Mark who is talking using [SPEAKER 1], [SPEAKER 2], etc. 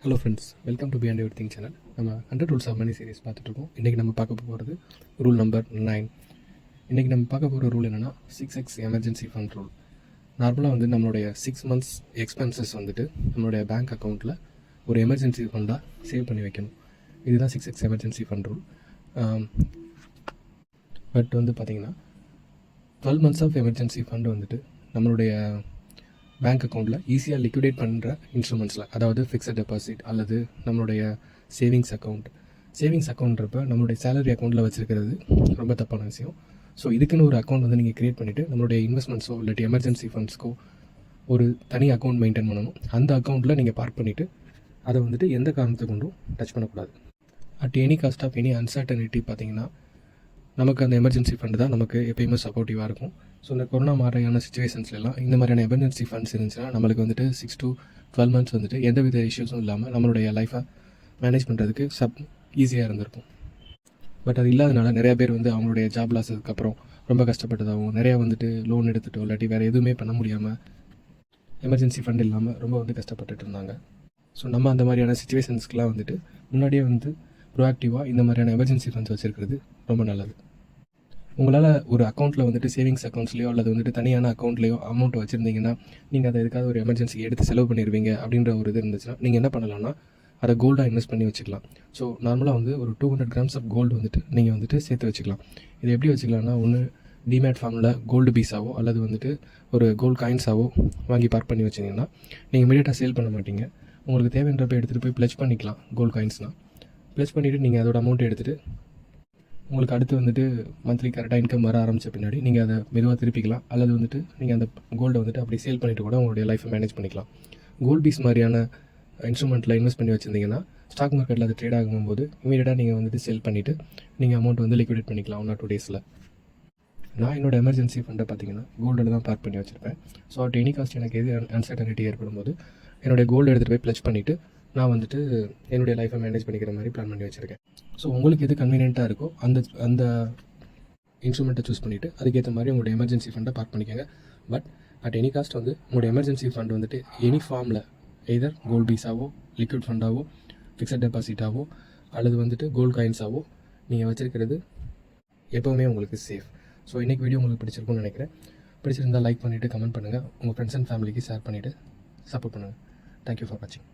[SPEAKER 1] Hello friends, welcome to beyond every thing channel. நம்ம 100 rules of money series பார்த்துட்ருக்கோம். இன்றைக்கி நம்ம பார்க்க போகிறது ரூல் நம்பர் 9. இன்றைக்கி நம்ம பார்க்க போகிற ரூல் என்னென்னா 6x எமர்ஜென்சி ஃபண்ட் ரூல். நார்மலாக நம்மளுடைய 6 மந்த்ஸ் எக்ஸ்பென்சஸ் நம்மளுடைய பேங்க் அக்கௌண்ட்டில் ஒரு எமர்ஜென்சி ஃபண்டாக சேவ் பண்ணி வைக்கணும். இதுதான் 6x emergency fund rule. But பார்த்திங்கன்னா 12 மந்த்ஸ் ஆஃப் எமர்ஜென்சி ஃபண்டு நம்மளுடைய பேங்க் அக்கௌண்ட்டில் ஈஸியாக லிக்விடேட் பண்ணுற இன்ஸ்ட்ருமெண்ட்ஸில், அதாவது ஃபிக்ஸட் டெபாசிட் அல்லது நம்மளுடைய சேவிங்ஸ் அக்கௌண்ட்றப்ப நம்மளுடைய சேலரி அக்கௌண்ட்டில் வச்சுருக்கிறது ரொம்ப தப்பான விஷயம். ஸோ இதுக்குன்னு ஒரு அக்கௌண்ட் நீங்கள் க்ரியேட் பண்ணிவிட்டு நம்மளுடைய இன்வெஸ்ட்மெண்ட்ஸோ இல்லாட்டி எமர்ஜென்சி ஃபண்ட்ஸ்க்கோ ஒரு தனி அக்கௌண்ட் மெயின்டைன் பண்ணணும். அந்த அக்கௌண்ட்டில் நீங்கள் பார்க் பண்ணிவிட்டு அதை எந்த காரணத்தை கொண்டும் டச் பண்ணக்கூடாது. At any cost of any uncertainty பார்த்திங்கன்னா நமக்கு அந்த எமர்ஜென்சி ஃபண்டு தான் நமக்கு எப்பயுமே சப்போர்ட்டிவாக இருக்கும். ஸோ இந்த கொரோனா மாதிரியான சுச்சுவேஷன்ஸ்லாம் இந்த மாதிரியான எமர்ஜென்சி ஃபண்ட்ஸ் இருந்துச்சுன்னா நம்மளுக்கு 6 to 12 மந்த்ஸ் எந்தவித இஷ்யூஸும் இல்லாமல் நம்மளுடைய லைஃப்பை மேனேஜ் பண்ணுறதுக்கு ஈஸியாக இருந்திருக்கும். பட் அது இல்லாதனால நிறையா பேர் அவங்களுடைய ஜாப் லாஸதுக்கப்புறம் ரொம்ப கஷ்டப்பட்டதாகவும், நிறையா லோன் எடுத்துகிட்டோ இல்லாட்டி வேறு எதுவுமே பண்ண முடியாமல் எமர்ஜென்சி ஃபண்ட் இல்லாமல் ரொம்ப கஷ்டப்பட்டுட்டு இருந்தாங்க. ஸோ நம்ம அந்த மாதிரியான சுச்சுவேஷன்ஸ்க்கெலாம் முன்னாடியே ப்ரோஆக்டிவாக இந்த மாதிரியான எமர்ஜென்சி ஃபண்ட்ஸ் வச்சுருக்கிறது ரொம்ப நல்லது. உங்களால் ஒரு அக்கௌண்ட்டில் சேவிங்ஸ் அக்கௌண்ட்ஸ்லையோ அல்லது தனியான அக்கௌண்ட்லேயோ அமௌண்ட் வச்சுருந்தீங்கன்னா நீங்கள் அதை எதுக்காக ஒரு எமர்ஜென்சிக்கு எடுத்து செலவு பண்ணிடுவீங்க அப்படின்ற ஒரு இது இருந்துச்சுன்னா நீங்கள் என்ன பண்ணலாம்னா அதை கோல்டாக இன்வெஸ்ட் பண்ணி வச்சுக்கலாம். ஸோ நார்மலாக ஒரு 200 grams ஆஃப் கோல்டு நீங்கள் சேர்த்து வச்சுக்கலாம். இது எப்படி வச்சுக்கலாம்னா, ஒன்று டிமேட் ஃபார்மில் கோல்டு பீஸாவோ அல்லது ஒரு கோல்டு காயின்ஸாவோ வாங்கி பார்க் பண்ணி வச்சிங்கன்னா நீங்கள் இமீடியட்டாக சேல் பண்ண மாட்டீங்க. உங்களுக்கு தேவைன்றப்ப எடுத்துகிட்டு போய் ப்ளெஜ் பண்ணிக்கலாம். கோல்டு காயின்ஸ்னால் ப்ளெஜ் பண்ணிவிட்டு நீங்கள் அதோட அமௌண்ட்டை எடுத்துகிட்டு உங்களுக்கு அடுத்து மந்த்லி கரெக்டாக இன்கம் வர ஆரம்பித்த பின்னாடி நீங்கள் அதை மெதுவாக திருப்பிக்கலாம். அல்லது நீங்கள் அந்த கோல்டை அப்படி சேல் பண்ணிவிட்டு கூட உங்களுடைய லைஃப்பை மேனேஜ் பண்ணிக்கலாம். கோல்ட் பீஸ் மாதிரியான இன்ஸ்ட்ருமெண்ட்டில் இன்வெஸ்ட் பண்ணி வச்சுருந்தீங்கன்னா ஸ்டாக் மார்க்கெட்டில் அது ட்ரேட் ஆகும்போது இமீடியட்டாக நீங்கள் சேல் பண்ணிவிட்டு நீங்கள் அமௌண்ட் லிக்விடேட் பண்ணிக்கலாம் 1 or 2 days. நான் என்னோட எமர்ஜென்சி ஃபண்டை பார்த்தீங்கன்னா கோல்டில் தான் பார்க் பண்ணி வச்சுருப்பேன். ஸோ அட் எனி காஸ்ட் எனக்கு எது அன்சர்டனிட்டி ஏற்படும் போது என்னுடைய கோல்டு எடுத்துகிட்டு போய் ப்ளெஜ் பண்ணிவிட்டு நான் என்னுடைய லைஃப்பை மேனேஜ் பண்ணிக்கிற மாதிரி பிளான் பண்ணி வச்சுருக்கேன். ஸோ உங்களுக்கு எது கன்வீனியண்ட்டாக இருக்கோ அந்த இன்ஸ்ட்ருமெண்ட்டை சூஸ் பண்ணிவிட்டு அதுக்கேற்ற மாதிரி உங்களோட எமர்ஜென்சி ஃபண்டை பார்க் பண்ணிக்கோங்க. பட் அட் எனி காஸ்ட் உங்களோட எமர்ஜென்சி ஃபண்ட் எனி ஃபார்மில் எய்தர் கோல்டு பீஸாவோ, லிக்விட் ஃபண்டாவோ, ஃபிக்ஸட் டெபாசிட்டாவோ அல்லது கோல்டு காயின்ஸாவோ நீங்கள் வச்சுருக்கிறது எப்போவுமே உங்களுக்கு சேஃப். ஸோ இன்றைக்கி வீடியோ உங்களுக்கு பிடிச்சிருக்கும்னு நினைக்கிறேன். பிடிச்சிருந்தால் லைக் பண்ணிவிட்டு கமெண்ட் பண்ணுங்கள். உங்கள் ஃப்ரெண்ட்ஸ் அண்ட் ஃபேமிலிக்கு ஷேர் பண்ணிவிட்டு சப்போர்ட் பண்ணுங்கள். தேங்க்யூ ஃபார் வாட்சிங்.